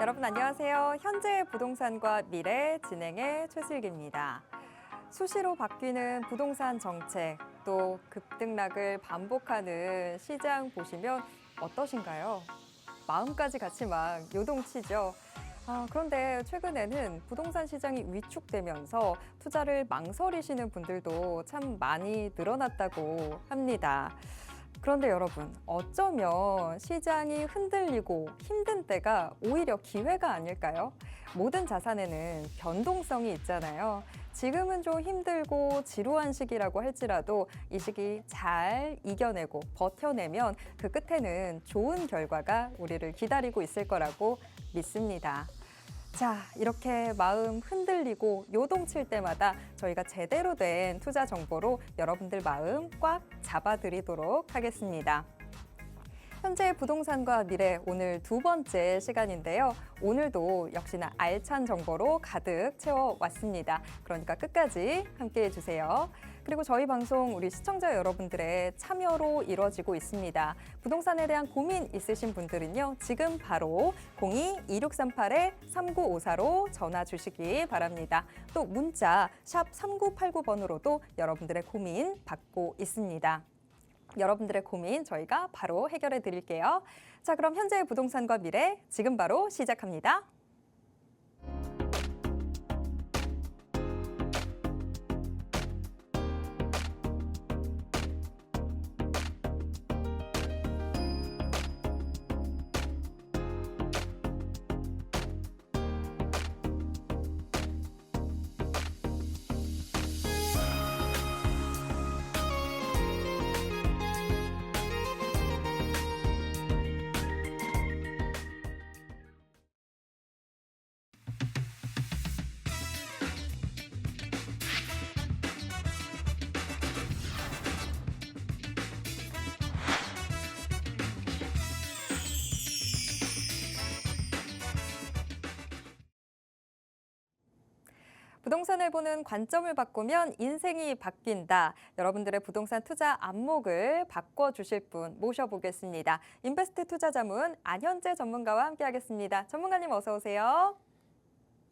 여러분 안녕하세요. 현재 부동산과 미래 진행의 최슬기입니다. 수시로 바뀌는 부동산 정책, 또 급등락을 반복하는 시장 보시면 어떠신가요? 마음까지 같이 막 요동치죠. 그런데 최근에는 부동산 시장이 위축되면서 투자를 망설이시는 분들도 참 많이 늘어났다고 합니다. 그런데 여러분, 어쩌면 시장이 흔들리고 힘든 때가 오히려 기회가 아닐까요? 모든 자산에는 변동성이 있잖아요. 지금은 좀 힘들고 지루한 시기라고 할지라도 이 시기 잘 이겨내고 버텨내면 그 끝에는 좋은 결과가 우리를 기다리고 있을 거라고 믿습니다. 자, 이렇게 마음 흔들리고 요동칠 때마다 저희가 제대로 된 투자 정보로 여러분들 마음 꽉 잡아드리도록 하겠습니다. 현재 부동산과 미래 오늘 두 번째 시간인데요. 오늘도 역시나 알찬 정보로 가득 채워왔습니다. 그러니까 끝까지 함께해 주세요. 그리고 저희 방송 우리 시청자 여러분들의 참여로 이루어지고 있습니다. 부동산에 대한 고민 있으신 분들은요. 지금 바로 02-2638-3954로 전화 주시기 바랍니다. 또 문자 샵 3989번으로도 여러분들의 고민 받고 있습니다. 여러분들의 고민 저희가 바로 해결해 드릴게요. 자, 그럼 현재의 부동산과 미래 지금 바로 시작합니다. 부동산을 보는 관점을 바꾸면 인생이 바뀐다. 여러분들의 부동산 투자 안목을 바꿔주실 분 모셔보겠습니다. 인베스트 투자자문 안현재 전문가와 함께하겠습니다. 전문가님 어서 오세요.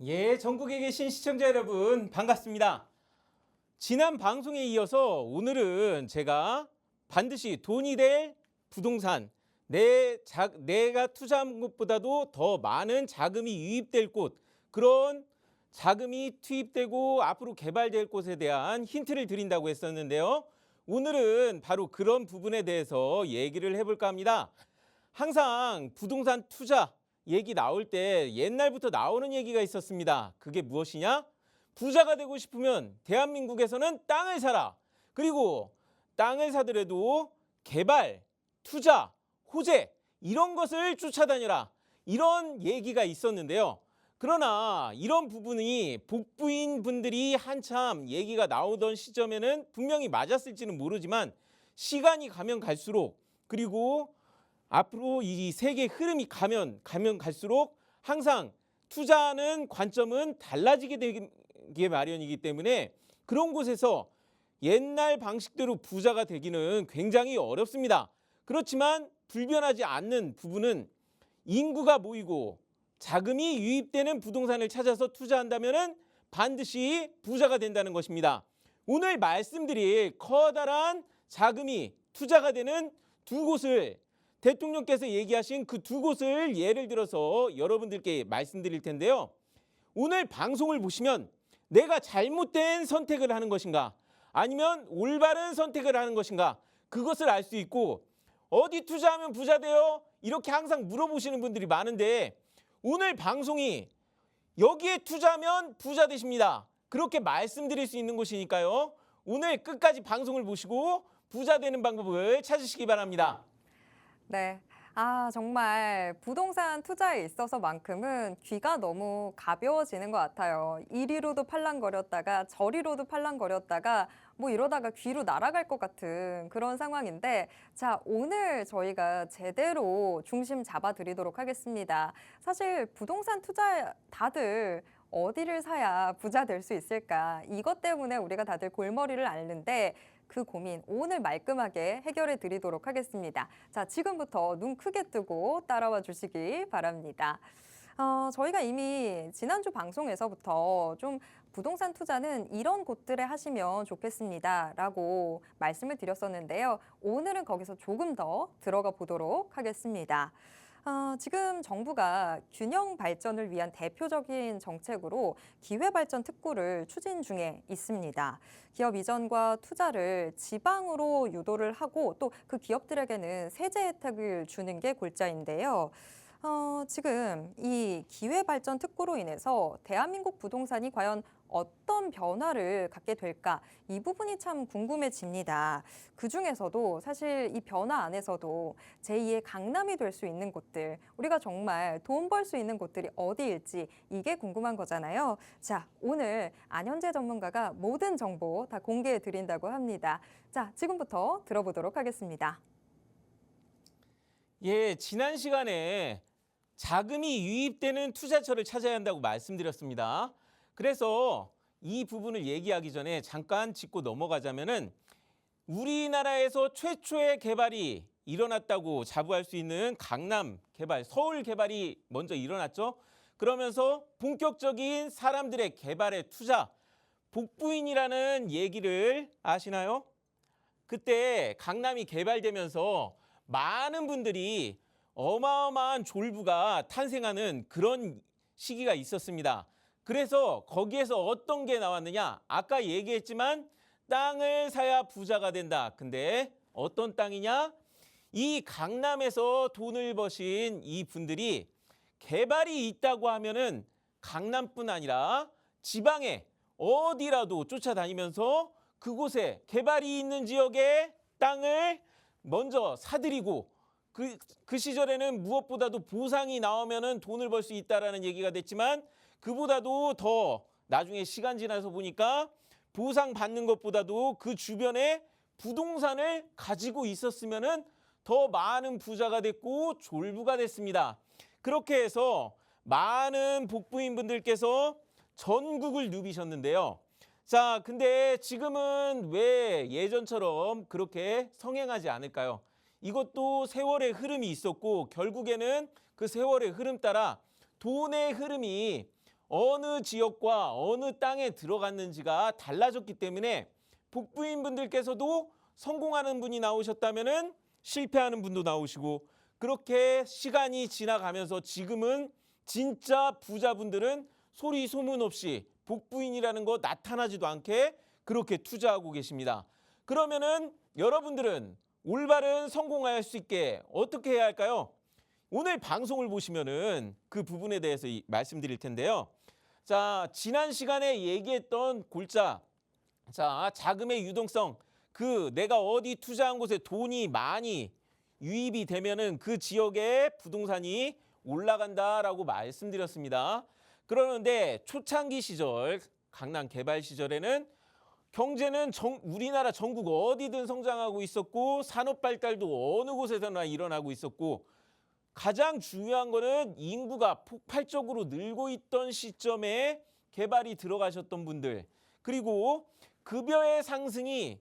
예, 전국에 계신 시청자 여러분 반갑습니다. 지난 방송에 이어서 오늘은 제가 반드시 돈이 될 부동산, 내가 투자한 곳보다도 더 많은 자금이 유입될 곳, 그런 자금이 투입되고 앞으로 개발될 곳에 대한 힌트를 드린다고 했었는데요. 오늘은 바로 그런 부분에 대해서 얘기를 해볼까 합니다. 항상 부동산 투자 얘기 나올 때 옛날부터 나오는 얘기가 있었습니다. 그게 무엇이냐? 부자가 되고 싶으면 대한민국에서는 땅을 사라. 그리고 땅을 사더라도 개발, 투자, 호재 이런 것을 쫓아다녀라. 이런 얘기가 있었는데요. 그러나 이런 부분이 복부인 분들이 한참 얘기가 나오던 시점에는 분명히 맞았을지는 모르지만 시간이 가면 갈수록 그리고 앞으로 이 세계 흐름이 가면 갈수록 항상 투자하는 관점은 달라지게 되기 마련이기 때문에 그런 곳에서 옛날 방식대로 부자가 되기는 굉장히 어렵습니다. 그렇지만 불변하지 않는 부분은 인구가 모이고 자금이 유입되는 부동산을 찾아서 투자한다면 반드시 부자가 된다는 것입니다. 오늘 말씀드릴 커다란 자금이 투자가 되는 두 곳을 대통령께서 얘기하신 그 두 곳을 예를 들어서 여러분들께 말씀드릴 텐데요. 오늘 방송을 보시면 내가 잘못된 선택을 하는 것인가 아니면 올바른 선택을 하는 것인가 그것을 알 수 있고 어디 투자하면 부자 돼요? 이렇게 항상 물어보시는 분들이 많은데 오늘 방송이 여기에 투자하면 부자 되십니다. 그렇게 말씀드릴 수 있는 곳이니까요. 오늘 끝까지 방송을 보시고 부자 되는 방법을 찾으시기 바랍니다. 네. 정말 부동산 투자에 있어서만큼은 귀가 너무 가벼워지는 것 같아요. 이리로도 팔랑거렸다가 저리로도 팔랑거렸다가 뭐 이러다가 귀로 날아갈 것 같은 그런 상황인데 자, 오늘 저희가 제대로 중심 잡아드리도록 하겠습니다. 사실 부동산 투자 다들 어디를 사야 부자 될 수 있을까? 이것 때문에 우리가 다들 골머리를 앓는데 그 고민 오늘 말끔하게 해결해 드리도록 하겠습니다. 자, 지금부터 눈 크게 뜨고 따라와 주시기 바랍니다. 저희가 이미 지난주 방송에서부터 좀 부동산 투자는 이런 곳들에 하시면 좋겠습니다라고 말씀을 드렸었는데요. 오늘은 거기서 조금 더 들어가 보도록 하겠습니다. 지금 정부가 균형 발전을 위한 대표적인 정책으로 기회발전 특구를 추진 중에 있습니다. 기업 이전과 투자를 지방으로 유도를 하고 또 그 기업들에게는 세제 혜택을 주는 게 골자인데요. 지금 이 기회발전 특구로 인해서 대한민국 부동산이 과연 어떤 변화를 갖게 될까? 이 부분이 참 궁금해집니다. 그중에서도 사실 이 변화 안에서도 제2의 강남이 될 수 있는 곳들, 우리가 정말 돈 벌 수 있는 곳들이 어디일지 이게 궁금한 거잖아요. 자, 오늘 안현재 전문가가 모든 정보 다 공개해 드린다고 합니다. 자, 지금부터 들어보도록 하겠습니다. 예, 지난 시간에 자금이 유입되는 투자처를 찾아야 한다고 말씀드렸습니다. 그래서 이 부분을 얘기하기 전에 잠깐 짚고 넘어가자면은 우리나라에서 최초의 개발이 일어났다고 자부할 수 있는 강남 개발, 서울 개발이 먼저 일어났죠. 그러면서 본격적인 사람들의 개발에 투자, 복부인이라는 얘기를 아시나요? 그때 강남이 개발되면서 많은 분들이 어마어마한 졸부가 탄생하는 그런 시기가 있었습니다. 그래서 거기에서 어떤 게 나왔느냐? 아까 얘기했지만 땅을 사야 부자가 된다. 근데 어떤 땅이냐? 이 강남에서 돈을 버신 이 분들이 개발이 있다고 하면은 강남뿐 아니라 지방에 어디라도 쫓아다니면서 그곳에 개발이 있는 지역에 땅을 먼저 사들이고 그 시절에는 무엇보다도 보상이 나오면은 돈을 벌 수 있다라는 얘기가 됐지만 그보다도 더 나중에 시간 지나서 보니까 보상 받는 것보다도 그 주변에 부동산을 가지고 있었으면은 더 많은 부자가 됐고 졸부가 됐습니다. 그렇게 해서 많은 복부인분들께서 전국을 누비셨는데요. 자, 근데 지금은 왜 예전처럼 그렇게 성행하지 않을까요? 이것도 세월의 흐름이 있었고 결국에는 그 세월의 흐름 따라 돈의 흐름이 어느 지역과 어느 땅에 들어갔는지가 달라졌기 때문에 복부인분들께서도 성공하는 분이 나오셨다면은 실패하는 분도 나오시고 그렇게 시간이 지나가면서 지금은 진짜 부자분들은 소리 소문 없이 복부인이라는 거 나타나지도 않게 그렇게 투자하고 계십니다. 그러면은 여러분들은 올바른 성공할 수 있게 어떻게 해야 할까요? 오늘 방송을 보시면은 그 부분에 대해서 말씀드릴 텐데요. 자, 지난 시간에 얘기했던 골자. 자, 자금의 유동성. 그 내가 어디 투자한 곳에 돈이 많이 유입이 되면은 그 지역에 부동산이 올라간다라고 말씀드렸습니다. 그러는데 초창기 시절, 강남 개발 시절에는 경제는 우리나라 전국 어디든 성장하고 있었고 산업 발달도 어느 곳에서나 일어나고 있었고 가장 중요한 거는 인구가 폭발적으로 늘고 있던 시점에 개발이 들어가셨던 분들 그리고 급여의 상승이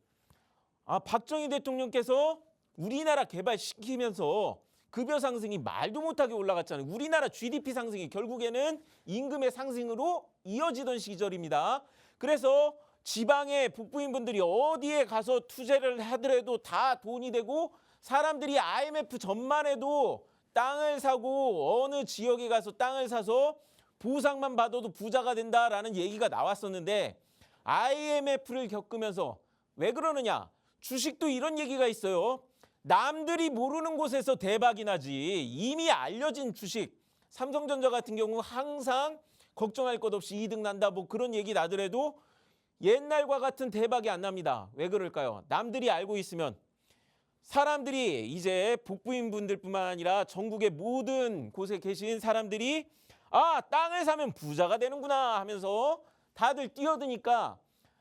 박정희 대통령께서 우리나라 개발시키면서 급여 상승이 말도 못하게 올라갔잖아요. 우리나라 GDP 상승이 결국에는 임금의 상승으로 이어지던 시절입니다. 그래서 지방의 북부인분들이 어디에 가서 투자를 하더라도 다 돈이 되고 사람들이 IMF 전만 해도 땅을 사고 어느 지역에 가서 땅을 사서 보상만 받아도 부자가 된다라는 얘기가 나왔었는데 IMF를 겪으면서 왜 그러느냐? 주식도 이런 얘기가 있어요. 남들이 모르는 곳에서 대박이 나지 이미 알려진 주식 삼성전자 같은 경우 항상 걱정할 것 없이 이득 난다 뭐 그런 얘기 나더라도 옛날과 같은 대박이 안 납니다. 왜 그럴까요? 남들이 알고 있으면 사람들이 이제 복부인분들뿐만 아니라 전국의 모든 곳에 계신 사람들이 땅을 사면 부자가 되는구나 하면서 다들 뛰어드니까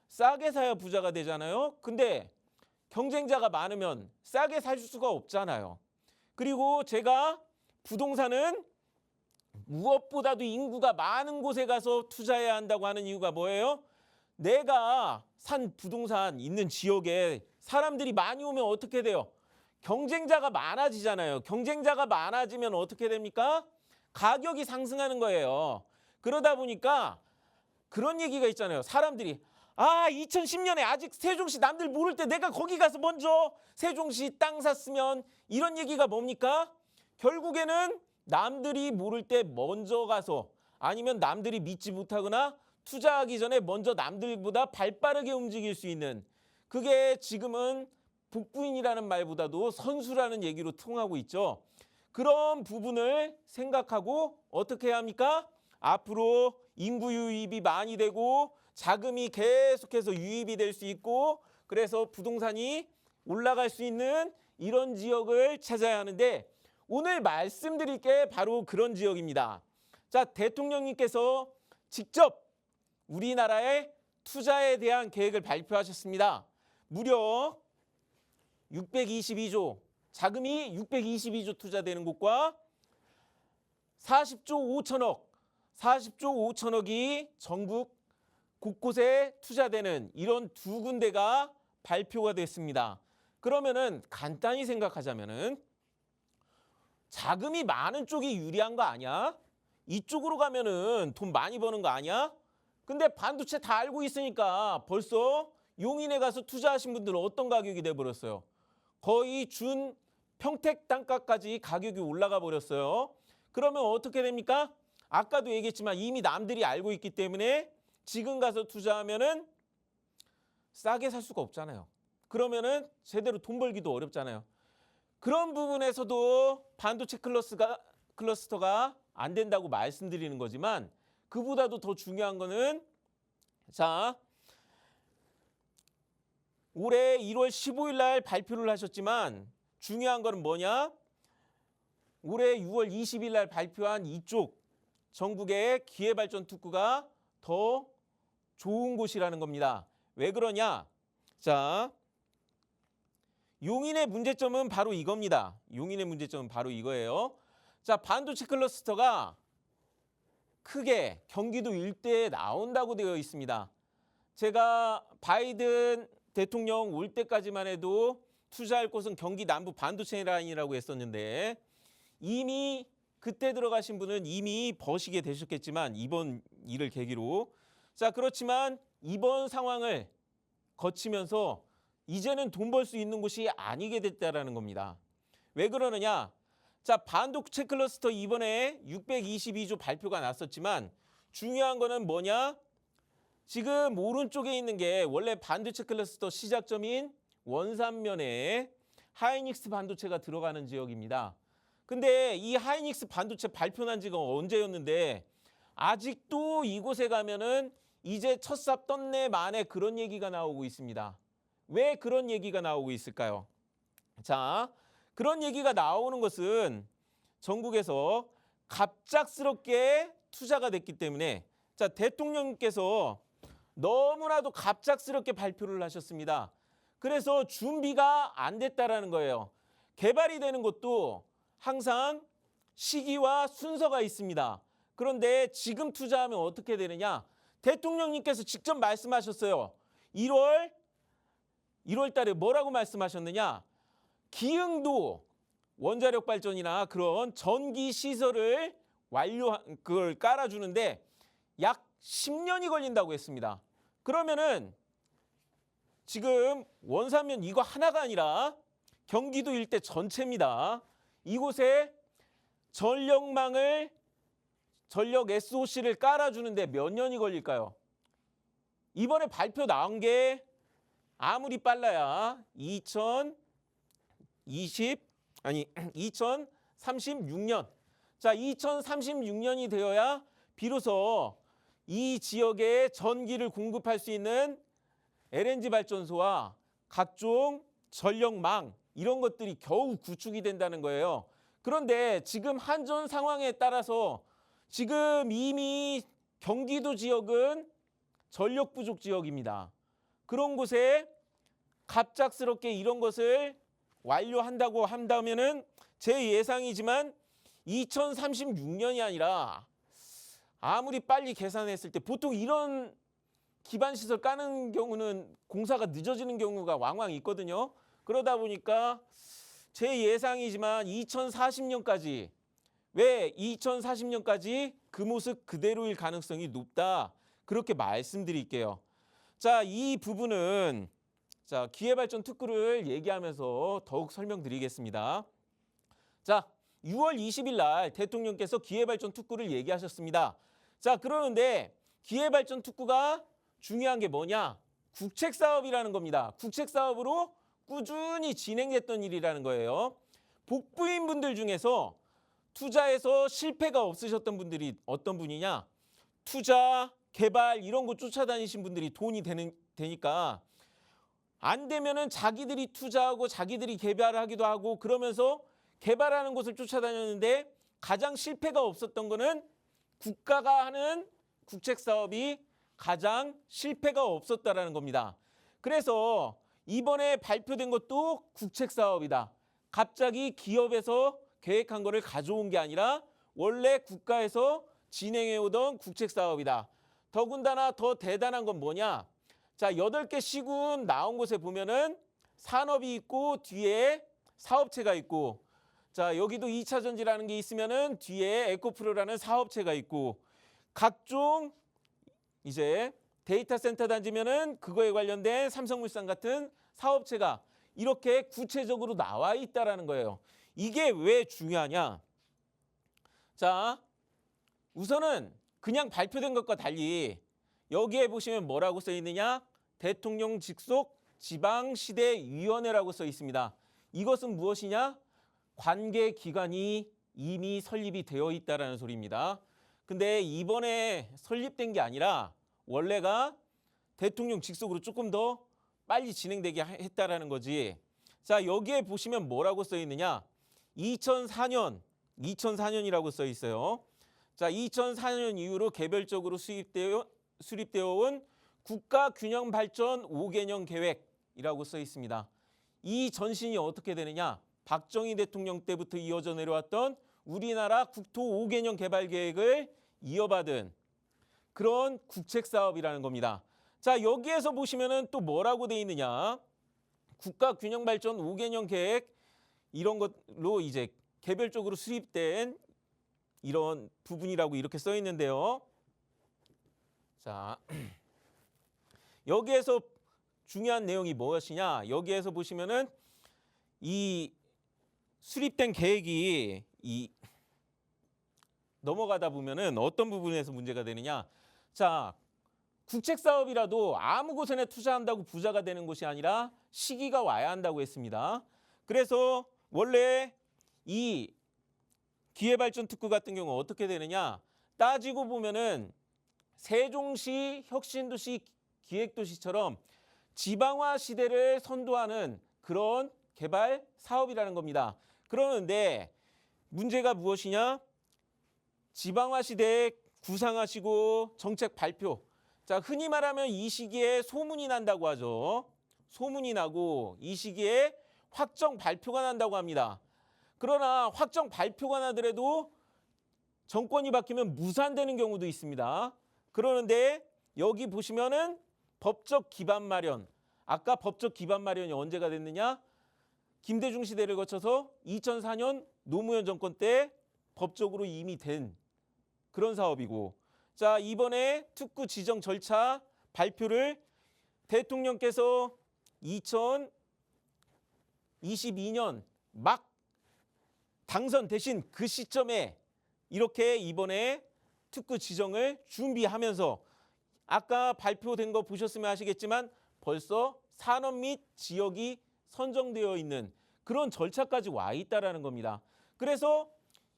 싸게 사야 부자가 되잖아요. 근데 경쟁자가 많으면 싸게 살 수가 없잖아요. 그리고 제가 부동산은 무엇보다도 인구가 많은 곳에 가서 투자해야 한다고 하는 이유가 뭐예요? 내가 산 부동산 있는 지역에 사람들이 많이 오면 어떻게 돼요? 경쟁자가 많아지잖아요. 경쟁자가 많아지면 어떻게 됩니까? 가격이 상승하는 거예요. 그러다 보니까 그런 얘기가 있잖아요. 사람들이 2010년에 아직 세종시 남들 모를 때 내가 거기 가서 먼저 세종시 땅 샀으면, 이런 얘기가 뭡니까? 결국에는 남들이 모를 때 먼저 가서, 아니면 남들이 믿지 못하거나 투자하기 전에 먼저 남들보다 발빠르게 움직일 수 있는, 그게 지금은 복부인이라는 말보다도 선수라는 얘기로 통하고 있죠. 그런 부분을 생각하고 어떻게 해야 합니까? 앞으로 인구 유입이 많이 되고 자금이 계속해서 유입이 될 수 있고, 그래서 부동산이 올라갈 수 있는 이런 지역을 찾아야 하는데, 오늘 말씀드릴 게 바로 그런 지역입니다. 자, 대통령님께서 직접 우리나라의 투자에 대한 계획을 발표하셨습니다. 무려 622조, 자금이 622조 투자되는 곳과 40조 5천억이 전국 곳곳에 투자되는 이런 두 군데가 발표가 됐습니다. 그러면은 간단히 생각하자면은 자금이 많은 쪽이 유리한 거 아니야? 이쪽으로 가면은 돈 많이 버는 거 아니야? 근데 반도체 다 알고 있으니까 벌써 용인에 가서 투자하신 분들은 어떤 가격이 돼버렸어요? 거의 준 평택 땅값까지 가격이 올라가 버렸어요. 그러면 어떻게 됩니까? 아까도 얘기했지만 이미 남들이 알고 있기 때문에 지금 가서 투자하면은 싸게 살 수가 없잖아요. 그러면은 제대로 돈 벌기도 어렵잖아요. 그런 부분에서도 반도체 클러스터가 안 된다고 말씀드리는 거지만, 그보다도 더 중요한 거는, 자, 올해 1월 15일 날 발표를 하셨지만 중요한 거는 뭐냐? 올해 6월 20일 날 발표한 이쪽 전국의 기회발전 특구가 더 좋은 곳이라는 겁니다. 왜 그러냐? 자, 용인의 문제점은 바로 이겁니다. 용인의 문제점은 바로 이거예요. 자, 반도체 클러스터가 크게 경기도 일대에 나온다고 되어 있습니다. 제가 바이든 대통령 올 때까지만 해도 투자할 곳은 경기 남부 반도체 라인이라고 했었는데, 이미 그때 들어가신 분은 이미 버시게 되셨겠지만, 이번 일을 계기로. 자, 그렇지만 이번 상황을 거치면서 이제는 돈 벌 수 있는 곳이 아니게 됐다라는 겁니다. 왜 그러느냐? 자, 반도체 클러스터 이번에 622조 발표가 났었지만 중요한 거는 뭐냐? 지금 오른쪽에 있는 게 원래 반도체 클러스터 시작점인 원산면에 하이닉스 반도체가 들어가는 지역입니다. 근데 이 하이닉스 반도체 발표난 지가 언제였는데 아직도 이곳에 가면은 이제 첫 삽 떴네 만에 그런 얘기가 나오고 있습니다. 왜 그런 얘기가 나오고 있을까요? 자, 그런 얘기가 나오는 것은 전국에서 갑작스럽게 투자가 됐기 때문에, 자, 대통령님께서 너무나도 갑작스럽게 발표를 하셨습니다. 그래서 준비가 안 됐다라는 거예요. 개발이 되는 것도 항상 시기와 순서가 있습니다. 그런데 지금 투자하면 어떻게 되느냐? 대통령님께서 직접 말씀하셨어요. 1월 달에 뭐라고 말씀하셨느냐? 기흥도 원자력 발전이나 그런 전기 시설을 그걸 깔아주는데 약 10년이 걸린다고 했습니다. 그러면은 지금 원산면 이거 하나가 아니라 경기도 일대 전체입니다. 이곳에 전력 SOC를 깔아주는데 몇 년이 걸릴까요? 이번에 발표 나온 게 아무리 빨라야 2036년. 자, 2036년이 되어야 비로소 이 지역에 전기를 공급할 수 있는 LNG 발전소와 각종 전력망 이런 것들이 겨우 구축이 된다는 거예요. 그런데 지금 한전 상황에 따라서 지금 이미 경기도 지역은 전력 부족 지역입니다. 그런 곳에 갑작스럽게 이런 것을 완료한다고 한다면은 제 예상이지만 2036년이 아니라 아무리 빨리 계산했을 때 보통 이런 기반시설 까는 경우는 공사가 늦어지는 경우가 왕왕 있거든요. 그러다 보니까 제 예상이지만 2040년까지 왜 2040년까지 그 모습 그대로일 가능성이 높다. 그렇게 말씀드릴게요. 자, 이 부분은 자, 기회발전 특구를 얘기하면서 더욱 설명드리겠습니다. 자, 6월 20일 날 대통령께서 기회발전 특구를 얘기하셨습니다. 자, 그러는데 기회발전 특구가 중요한 게 뭐냐? 국책사업이라는 겁니다. 국책사업으로 꾸준히 진행됐던 일이라는 거예요. 복부인분들 중에서 투자에서 실패가 없으셨던 분들이 어떤 분이냐? 투자, 개발 이런 거 쫓아다니신 분들이 돈이 되니까 안 되면은 자기들이 투자하고 자기들이 개발하기도 하고 그러면서 개발하는 곳을 쫓아다녔는데 가장 실패가 없었던 거는 국가가 하는 국책사업이 가장 실패가 없었다라는 겁니다. 그래서 이번에 발표된 것도 국책사업이다. 갑자기 기업에서 계획한 거를 가져온 게 아니라 원래 국가에서 진행해오던 국책사업이다. 더군다나 더 대단한 건 뭐냐? 자, 8개 시군 나온 곳에 보면은 산업이 있고 뒤에 사업체가 있고 자, 여기도 2차 전지라는 게 있으면은 뒤에 에코프로라는 사업체가 있고 각종 이제 데이터 센터 단지면은 그거에 관련된 삼성물산 같은 사업체가 이렇게 구체적으로 나와 있다라는 거예요. 이게 왜 중요하냐? 자, 우선은 그냥 발표된 것과 달리 여기에 보시면 뭐라고 써 있느냐? 대통령 직속 지방시대위원회라고 써 있습니다. 이것은 무엇이냐? 관계기관이 이미 설립이 되어 있다라는 소리입니다. 근데 이번에 설립된 게 아니라 원래가 대통령 직속으로 조금 더 빨리 진행되게 했다라는 거지. 자, 여기에 보시면 뭐라고 써 있느냐? 2004년이라고 써 있어요. 자, 2004년 이후로 개별적으로 수립되어 온 국가균형발전 5개년 계획이라고 써 있습니다. 이 전신이 어떻게 되느냐? 박정희 대통령 때부터 이어져 내려왔던 우리나라 국토 5개년 개발 계획을 이어받은 그런 국책사업이라는 겁니다. 자, 여기에서 보시면은 또 뭐라고 돼 있느냐? 국가균형발전 5개년 계획 이런 것로 이제 개별적으로 수립된 이런 부분이라고 이렇게 써 있는데요. 자, 여기에서 중요한 내용이 무엇이냐? 여기에서 보시면은 이 수립된 계획이 넘어가다 보면은 어떤 부분에서 문제가 되느냐? 자, 국책 사업이라도 아무 곳에나 투자한다고 부자가 되는 것이 아니라 시기가 와야 한다고 했습니다. 그래서 원래 이 기회발전 특구 같은 경우 어떻게 되느냐? 따지고 보면은 세종시 혁신도시 기획도시처럼 지방화 시대를 선도하는 그런 개발 사업이라는 겁니다. 그러는데 문제가 무엇이냐? 지방화 시대에 구상하시고 정책 발표. 자, 흔히 말하면 이 시기에 소문이 난다고 하죠. 소문이 나고 이 시기에 확정 발표가 난다고 합니다. 그러나 확정 발표가 나더라도 정권이 바뀌면 무산되는 경우도 있습니다. 그러는데 여기 보시면은 법적 기반 마련. 아까 법적 기반 마련이 언제가 됐느냐? 김대중 시대를 거쳐서 2004년 노무현 정권 때 법적으로 이미 된 그런 사업이고, 자, 이번에 특구 지정 절차 발표를 대통령께서 2022년 막 당선되신 그 시점에 이렇게 이번에 특구 지정을 준비하면서 아까 발표된 거 보셨으면 아시겠지만 벌써 산업 및 지역이 선정되어 있는 그런 절차까지 와 있다라는 겁니다. 그래서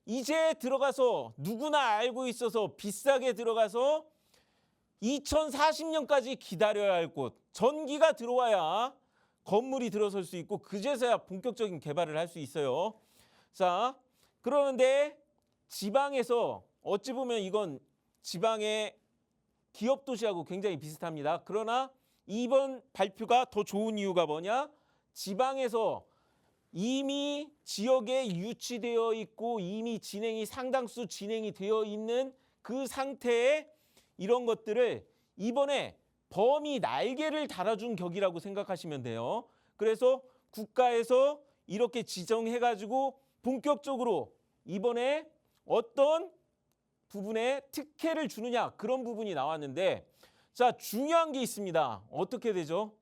이제 들어가서 누구나 알고 있어서 비싸게 들어가서 2040년까지 기다려야 할 곳, 전기가 들어와야 건물이 들어설 수 있고 그제서야 본격적인 개발을 할 수 있어요. 자, 그러는데 지방에서 어찌 보면 이건 지방의 기업 도시하고 굉장히 비슷합니다. 그러나 이번 발표가 더 좋은 이유가 뭐냐? 지방에서 이미 지역에 유치되어 있고 이미 상당수 진행이 되어 있는 그 상태에 이런 것들을 이번에 범위 날개를 달아준 격이라고 생각하시면 돼요. 그래서 국가에서 이렇게 지정해가지고 본격적으로 이번에 어떤 부분에 특혜를 주느냐 그런 부분이 나왔는데 자 중요한 게 있습니다. 어떻게 되죠?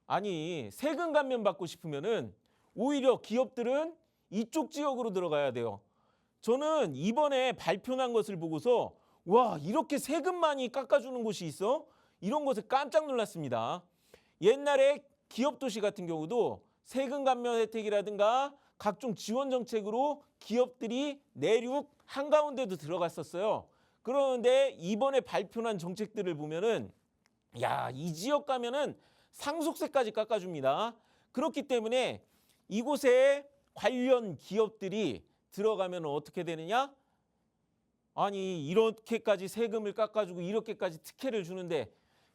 아니 세금 감면 받고 싶으면은 오히려 기업들은 이쪽 지역으로 들어가야 돼요. 저는 이번에 발표난 것을 보고서 와 이렇게 세금 많이 깎아주는 곳이 있어? 이런 것에 깜짝 놀랐습니다. 옛날에 기업도시 같은 경우도 세금 감면 혜택이라든가 각종 지원 정책으로 기업들이 내륙 한가운데도 들어갔었어요. 그런데 이번에 발표한 정책들을 보면은 야, 이 지역 가면은 상속세까지 깎아줍니다. 그렇기 때문에 이곳에 관련 기업들이 들어가면 어떻게 되느냐? 아니 이렇게까지 세금을 깎아주고 이렇게까지 특혜를 주는데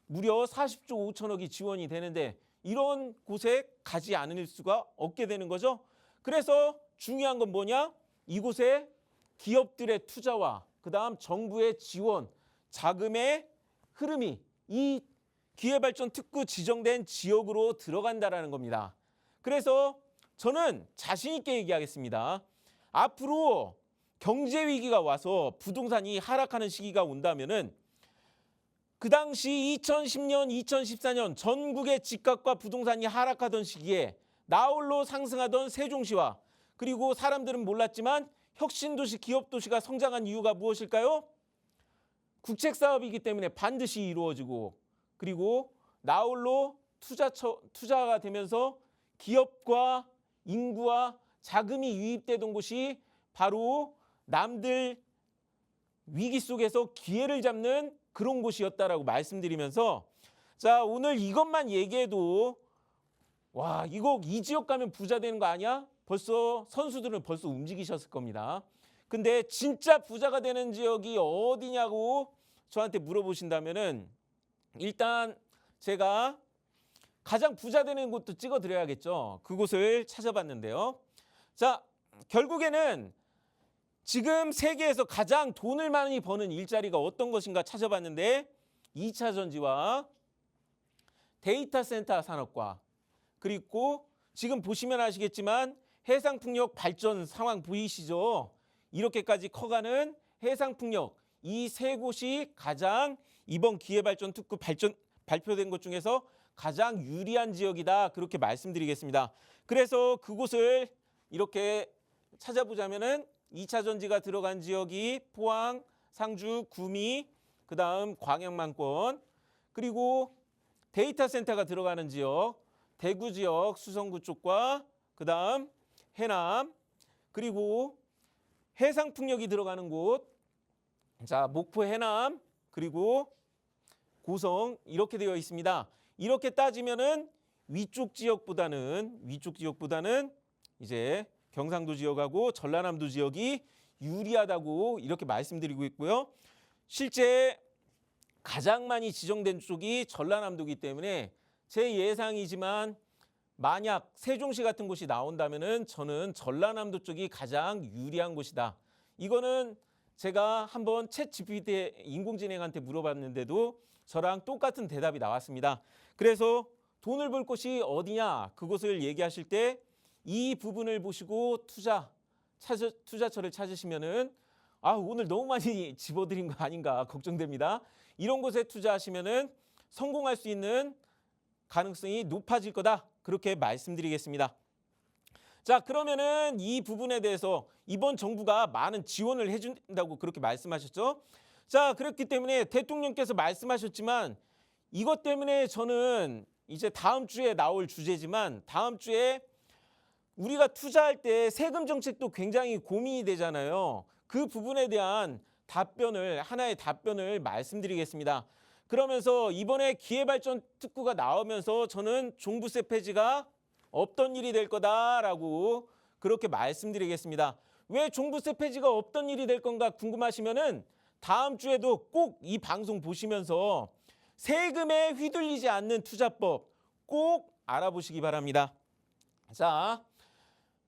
무려 40조 5천억이 지원이 되는데 이런 곳에 가지 않을 수가 없게 되는 거죠. 그래서 중요한 건 뭐냐? 이곳에 기업들의 투자와 그다음 정부의 지원, 자금의 흐름이 이 기회발전 특구 지정된 지역으로 들어간다라는 겁니다. 그래서 저는 자신 있게 얘기하겠습니다. 앞으로 경제 위기가 와서 부동산이 하락하는 시기가 온다면은 그 당시 2010년, 2014년 전국의 집값과 부동산이 하락하던 시기에 나홀로 상승하던 세종시와 그리고 사람들은 몰랐지만 혁신도시, 기업도시가 성장한 이유가 무엇일까요? 국책사업이기 때문에 반드시 이루어지고 그리고 나홀로 투자가 되면서 기업과 인구와 자금이 유입되던 곳이 바로 남들 위기 속에서 기회를 잡는 그런 곳이었다라고 말씀드리면서 자 오늘 이것만 얘기해도 와 이거 이 지역 가면 부자 되는 거 아니야? 벌써 선수들은 벌써 움직이셨을 겁니다. 근데 진짜 부자가 되는 지역이 어디냐고 저한테 물어보신다면은 일단 제가 가장 부자 되는 곳도 찍어 드려야겠죠. 그곳을 찾아봤는데요. 자 결국에는 지금 세계에서 가장 돈을 많이 버는 일자리가 어떤 것인가 찾아봤는데 2차 전지와 데이터 센터 산업과 그리고 지금 보시면 아시겠지만 해상풍력 발전 상황 보이시죠? 이렇게까지 커가는 해상풍력 이 세 곳이 가장 이번 기회발전 특구 발표된 것 중에서 가장 유리한 지역이다 그렇게 말씀드리겠습니다. 그래서 그곳을 이렇게 찾아보자면은 2차 전지가 들어간 지역이 포항, 상주, 구미, 그다음 광양만권 그리고 데이터 센터가 들어가는 지역 대구 지역 수성구 쪽과 그다음 해남 그리고 해상풍력이 들어가는 곳 자 목포 해남 그리고 고성 이렇게 되어 있습니다. 이렇게 따지면은 위쪽 지역보다는 이제 경상도 지역하고 전라남도 지역이 유리하다고 이렇게 말씀드리고 있고요. 실제 가장 많이 지정된 쪽이 전라남도이기 때문에 제 예상이지만 만약 세종시 같은 곳이 나온다면은 저는 전라남도 쪽이 가장 유리한 곳이다. 이거는 제가 한번 챗 GPT 인공지능한테 물어봤는데도 저랑 똑같은 대답이 나왔습니다. 그래서 돈을 벌 곳이 어디냐 그곳을 얘기하실 때 이 부분을 보시고 투자처를 찾으시면은 아 오늘 너무 많이 집어드린 거 아닌가 걱정됩니다. 이런 곳에 투자하시면은 성공할 수 있는 가능성이 높아질 거다 그렇게 말씀드리겠습니다. 자 그러면은 이 부분에 대해서 이번 정부가 많은 지원을 해준다고 그렇게 말씀하셨죠. 자 그렇기 때문에 대통령께서 말씀하셨지만 이것 때문에 저는 이제 다음 주에 나올 주제지만 다음 주에 우리가 투자할 때 세금 정책도 굉장히 고민이 되잖아요. 그 부분에 대한 하나의 답변을 말씀드리겠습니다. 그러면서 이번에 기회발전 특구가 나오면서 저는 종부세 폐지가 없던 일이 될 거다라고 그렇게 말씀드리겠습니다. 왜 종부세 폐지가 없던 일이 될 건가 궁금하시면은 다음 주에도 꼭 이 방송 보시면서 세금에 휘둘리지 않는 투자법 꼭 알아보시기 바랍니다. 자,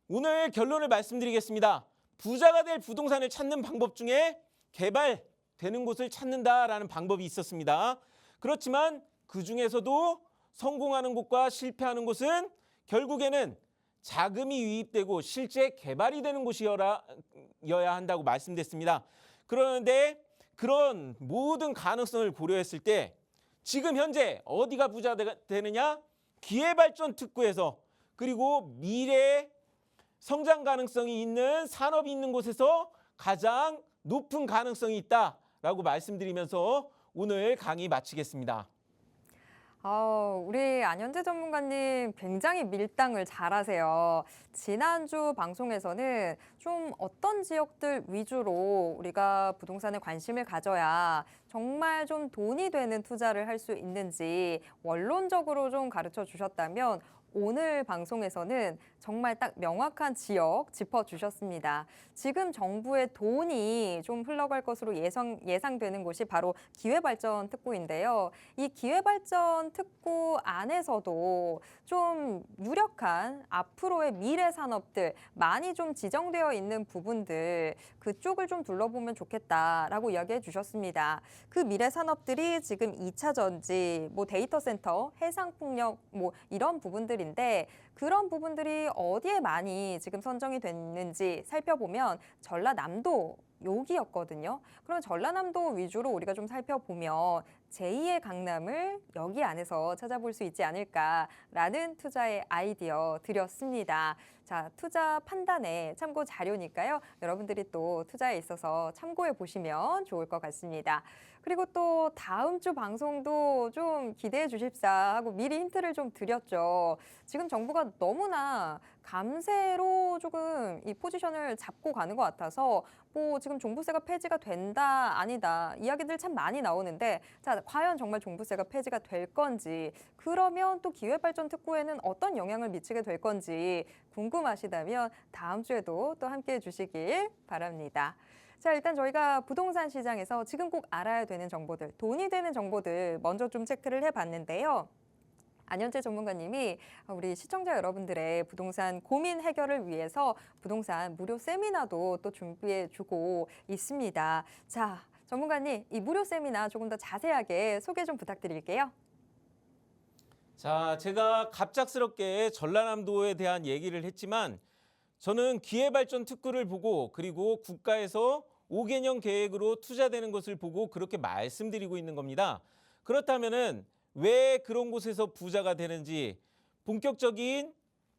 오늘 결론을 말씀드리겠습니다. 부자가 될 부동산을 찾는 방법 중에 개발되는 곳을 찾는다라는 방법이 있었습니다. 그렇지만 그 중에서도 성공하는 곳과 실패하는 곳은 결국에는 자금이 유입되고 실제 개발이 되는 곳이어야 한다고 말씀드렸습니다. 그런데 그런 모든 가능성을 고려했을 때 지금 현재 어디가 부자가 되느냐? 기회발전 특구에서, 그리고 미래 성장 가능성이 있는 산업이 있는 곳에서 가장 높은 가능성이 있다라고 말씀드리면서 오늘 강의 마치겠습니다. 우리 안현재 전문가님 굉장히 밀당을 잘하세요. 지난주 방송에서는 좀 어떤 지역들 위주로 우리가 부동산에 관심을 가져야 정말 좀 돈이 되는 투자를 할 수 있는지 원론적으로 좀 가르쳐 주셨다면, 오늘 방송에서는 정말 딱 명확한 지역 짚어주셨습니다. 지금 정부의 돈이 좀 흘러갈 것으로 예상되는 곳이 바로 기회발전 특구인데요. 이 기회발전 특구 안에서도 좀 유력한 앞으로의 미래 산업들, 많이 좀 지정되어 있는 부분들, 그쪽을 좀 둘러보면 좋겠다라고 이야기해 주셨습니다. 그 미래 산업들이 지금 2차 전지, 데이터 센터, 해상풍력 이런 부분들인데, 그런 부분들이 어디에 많이 지금 선정이 됐는지 살펴보면 전라남도 여기였거든요. 그럼 전라남도 위주로 우리가 좀 살펴보면 제2의 강남을 여기 안에서 찾아볼 수 있지 않을까라는 투자의 아이디어 드렸습니다. 자, 투자 판단의 참고 자료니까요. 여러분들이 또 투자에 있어서 참고해 보시면 좋을 것 같습니다. 그리고 또 다음 주 방송도 좀 기대해 주십사 하고 미리 힌트를 좀 드렸죠. 지금 정부가 너무나 감세로 조금 이 포지션을 잡고 가는 것 같아서 지금 종부세가 폐지가 된다 아니다 이야기들 참 많이 나오는데, 자, 과연 정말 종부세가 폐지가 될 건지, 그러면 또 기회발전 특구에는 어떤 영향을 미치게 될 건지 궁금하시다면 다음 주에도 또 함께해 주시길 바랍니다. 자, 일단 저희가 부동산 시장에서 지금 꼭 알아야 되는 정보들, 돈이 되는 정보들 먼저 좀 체크를 해봤는데요. 안현재 전문가님이 우리 시청자 여러분들의 부동산 고민 해결을 위해서 부동산 무료 세미나도 또 준비해주고 있습니다. 자, 전문가님, 이 무료 세미나 조금 더 자세하게 소개 좀 부탁드릴게요. 자, 제가 갑작스럽게 전라남도에 대한 얘기를 했지만 저는 기회발전 특구를 보고, 그리고 국가에서 5개년 계획으로 투자되는 것을 보고 그렇게 말씀드리고 있는 겁니다. 그렇다면은 왜 그런 곳에서 부자가 되는지, 본격적인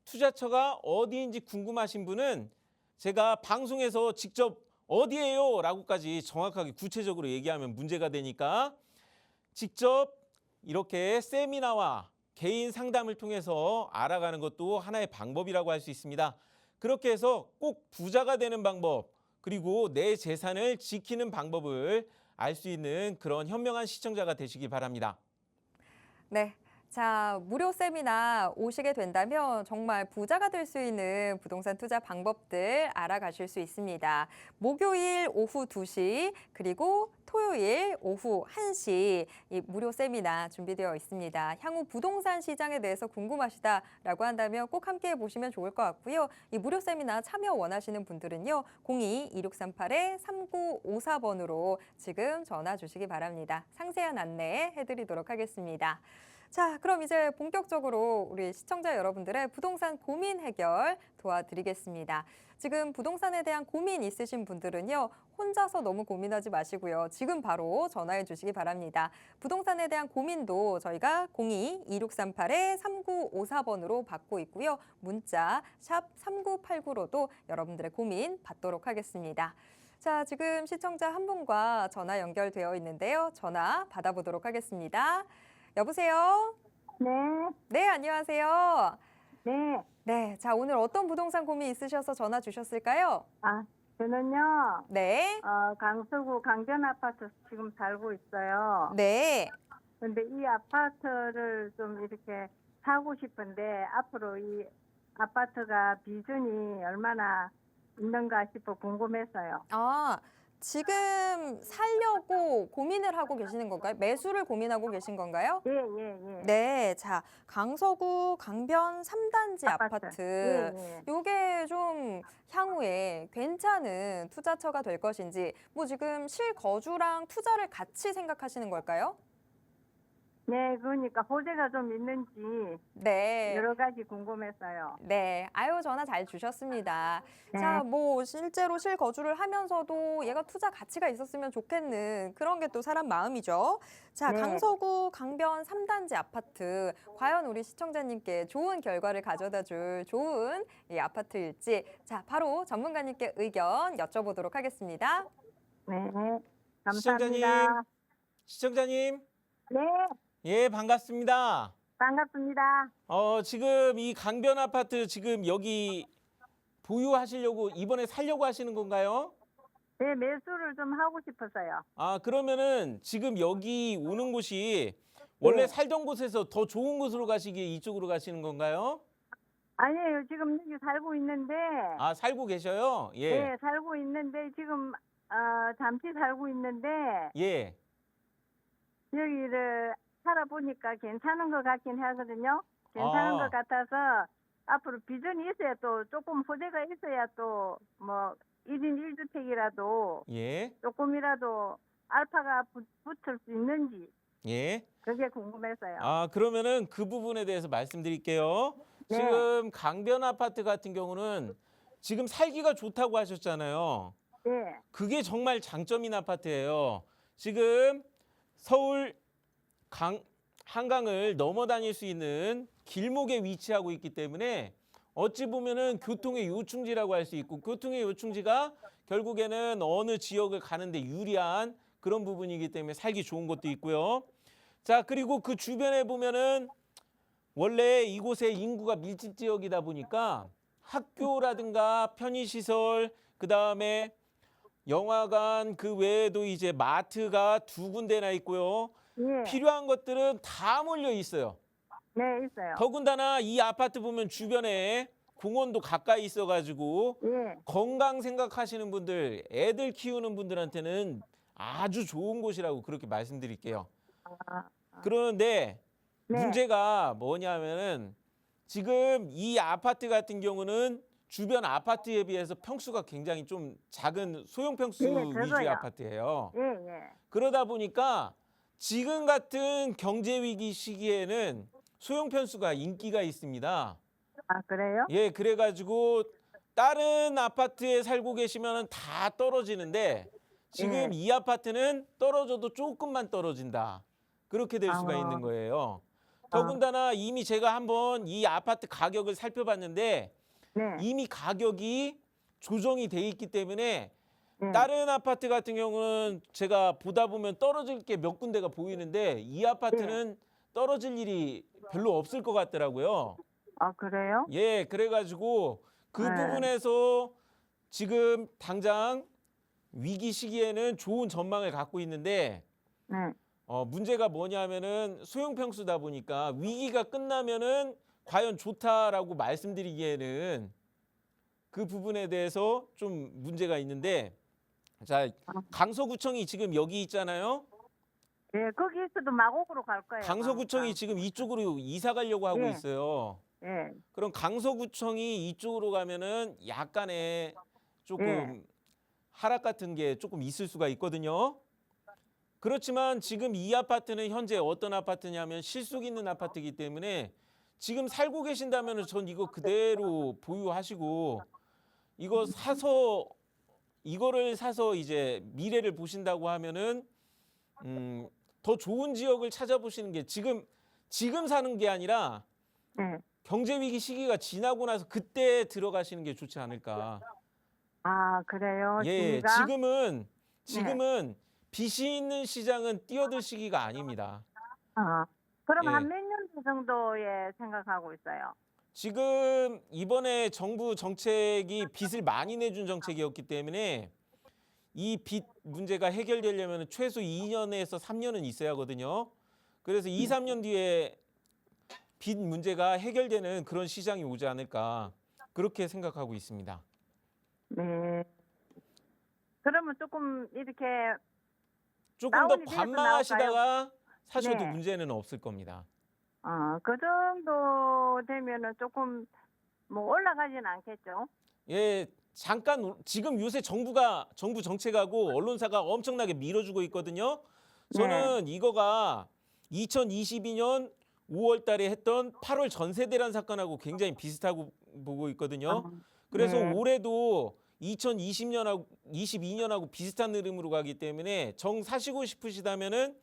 투자처가 어디인지 궁금하신 분은 제가 방송에서 직접 어디예요? 라고까지 정확하게 구체적으로 얘기하면 문제가 되니까 직접 이렇게 세미나와 개인 상담을 통해서 알아가는 것도 하나의 방법이라고 할 수 있습니다. 그렇게 해서 꼭 부자가 되는 방법, 그리고 내 재산을 지키는 방법을 알 수 있는 그런 현명한 시청자가 되시기 바랍니다. 네. 자, 무료 세미나 오시게 된다면 정말 부자가 될 수 있는 부동산 투자 방법들 알아가실 수 있습니다. 목요일 오후 2시, 그리고 토요일 오후 1시 이 무료 세미나 준비되어 있습니다. 향후 부동산 시장에 대해서 궁금하시다라고 한다면 꼭 함께해 보시면 좋을 것 같고요. 이 무료 세미나 참여 원하시는 분들은요. 02-2638-3954번으로 지금 전화 주시기 바랍니다. 상세한 안내 해드리도록 하겠습니다. 자, 그럼 이제 본격적으로 우리 시청자 여러분들의 부동산 고민 해결 도와드리겠습니다. 지금 부동산에 대한 고민 있으신 분들은요, 혼자서 너무 고민하지 마시고요. 지금 바로 전화해 주시기 바랍니다. 부동산에 대한 고민도 저희가 02-2638-3954번으로 받고 있고요. 문자 샵 3989로도 여러분들의 고민 받도록 하겠습니다. 자, 지금 시청자 한 분과 전화 연결되어 있는데요. 전화 받아보도록 하겠습니다. 여보세요? 네, 네, 안녕하세요. 네. 네, 자, 오늘 어떤 부동산 고민 있으셔서 전화 주셨을까요? 저는요, 네, 강서구 강변 아파트 지금 살고 있어요. 네. 근데 이 아파트를 좀 이렇게 사고 싶은데 앞으로 이 아파트가 비중이 얼마나 있는가 싶어 궁금해서요. 지금 살려고 고민을 하고 계시는 건가요? 매수를 고민하고 계신 건가요? 예, 예, 예. 네, 자, 강서구 강변 3단지 아파트. 예, 예. 요게 좀 향후에 괜찮은 투자처가 될 것인지, 지금 실거주랑 투자를 같이 생각하시는 걸까요? 네, 그러니까 호재가 좀 있는지 네. 여러 가지 궁금했어요. 네. 아유, 전화 잘 주셨습니다. 네. 자, 뭐 실제로 실거주를 하면서도 얘가 투자 가치가 있었으면 좋겠는 그런 게 또 사람 마음이죠. 자, 네. 강서구 강변 3단지 아파트. 과연 우리 시청자님께 좋은 결과를 가져다 줄 좋은 이 아파트일지. 자, 바로 전문가님께 의견 여쭤보도록 하겠습니다. 네, 시청자님, 감사합니다. 시청자님, 네, 예, 반갑습니다. 반갑습니다. 지금 이 강변 아파트 지금 여기 보유하시려고 이번에 살려고 하시는 건가요? 네, 매수를 좀 하고 싶어서요. 아, 그러면은 지금 여기 오는 곳이 원래 네. 살던 곳에서 더 좋은 곳으로 가시기에 이쪽으로 가시는 건가요? 아니에요, 지금 여기 살고 있는데, 아, 살고 계셔요? 예. 네, 살고 있는데 지금 잠시 살고 있는데 예. 여기를 살아보니까 괜찮은 것 같긴 하거든요. 괜찮은 아. 것 같아서 앞으로 비전이 있어야 또 조금 호재가 있어야 또 뭐 1인 1주택이라도 예. 조금이라도 알파가 붙을 수 있는지 예. 그게 궁금해서요. 아, 그러면은 그 부분에 대해서 말씀드릴게요. 네. 지금 강변 아파트 같은 경우는 지금 살기가 좋다고 하셨잖아요. 네, 그게 정말 장점인 아파트예요. 지금 서울 한강을 넘어 다닐 수 있는 길목에 위치하고 있기 때문에 어찌 보면은 교통의 요충지라고 할 수 있고, 교통의 요충지가 결국에는 어느 지역을 가는데 유리한 그런 부분이기 때문에 살기 좋은 것도 있고요. 자, 그리고 그 주변에 보면은 원래 이곳에 인구가 밀집 지역이다 보니까 학교라든가 편의시설, 그다음에 영화관, 그 외에도 이제 마트가 2군데나 있고요. 예, 필요한 것들은 다 몰려 있어요. 네, 있어요. 더군다나 이 아파트 보면 주변에 공원도 가까이 있어가지고 예, 건강 생각하시는 분들, 애들 키우는 분들한테는 아주 좋은 곳이라고 그렇게 말씀드릴게요. 아, 그러는데 네, 문제가 뭐냐면은 지금 이 아파트 같은 경우는 주변 아파트에 비해서 평수가 굉장히 좀 작은 소형 평수 네, 위주의 적어요. 아파트예요. 예, 예. 그러다 보니까 지금 같은 경제 위기 시기에는 소형 평수가 인기가 있습니다. 아, 그래요? 예, 그래가지고 다른 아파트에 살고 계시면 다 떨어지는데 지금 예. 이 아파트는 떨어져도 조금만 떨어진다. 그렇게 될 수가 아. 있는 거예요. 더군다나 이미 제가 한번 이 아파트 가격을 살펴봤는데 네, 이미 가격이 조정이 돼 있기 때문에 네. 다른 아파트 같은 경우는 제가 보다 보면 떨어질 게 몇 군데가 보이는데 이 아파트는 떨어질 일이 별로 없을 것 같더라고요. 아, 그래요? 예, 그래가지고 그 네. 부분에서 지금 당장 위기 시기에는 좋은 전망을 갖고 있는데 네. 문제가 뭐냐면은 소형 평수다 보니까 위기가 끝나면은 과연 좋다라고 말씀드리기에는 그 부분에 대해서 좀 문제가 있는데 자, 강서구청이 지금 여기 있잖아요. 예, 거기 있어도 마곡으로 갈 거예요. 강서구청이 지금 이쪽으로 이사 가려고 하고 예. 있어요. 예, 그럼 강서구청이 이쪽으로 가면은 약간의 조금 예. 하락 같은 게 조금 있을 수가 있거든요. 그렇지만 지금 이 아파트는 현재 어떤 아파트냐면 실속 있는 아파트이기 때문에 지금 살고 계신다면은 전 이거 그대로 보유하시고 이거를 사서 이제 미래를 보신다고 하면은 더 좋은 지역을 찾아보시는 게 지금 사는 게 아니라 예. 경제 위기 시기가 지나고 나서 그때 들어가시는 게 좋지 않을까. 아, 그래요? 예, 지가? 지금은 빚이 있는 시장은 뛰어들 시기가 아닙니다. 아, 그럼 예. 한 몇 년 정도에 생각하고 있어요? 지금 이번에 정부 정책이 빚을 많이 내준 정책이었기 때문에 이 빚 문제가 해결되려면 최소 2년에서 3년은 있어야 하거든요. 그래서 2, 3년 뒤에 빚 문제가 해결되는 그런 시장이 오지 않을까 그렇게 생각하고 있습니다. 네. 그러면 조금 이렇게 조금 더 다운이 돼서 관망하시다가 사셔도 네. 문제는 없을 겁니다. 그 정도 되면은 조금 뭐 올라가진 않겠죠? 예, 잠깐 지금 요새 정부 정책하고 언론사가 엄청나게 밀어주고 있거든요. 저는 이거가 2022년 5월 달에 했던 8월 전세대란 사건하고 굉장히 비슷하고 보고 있거든요. 그래서 네. 올해도 2020년하고 22년하고 비슷한 흐름으로 가기 때문에 정 사시고 싶으시다면은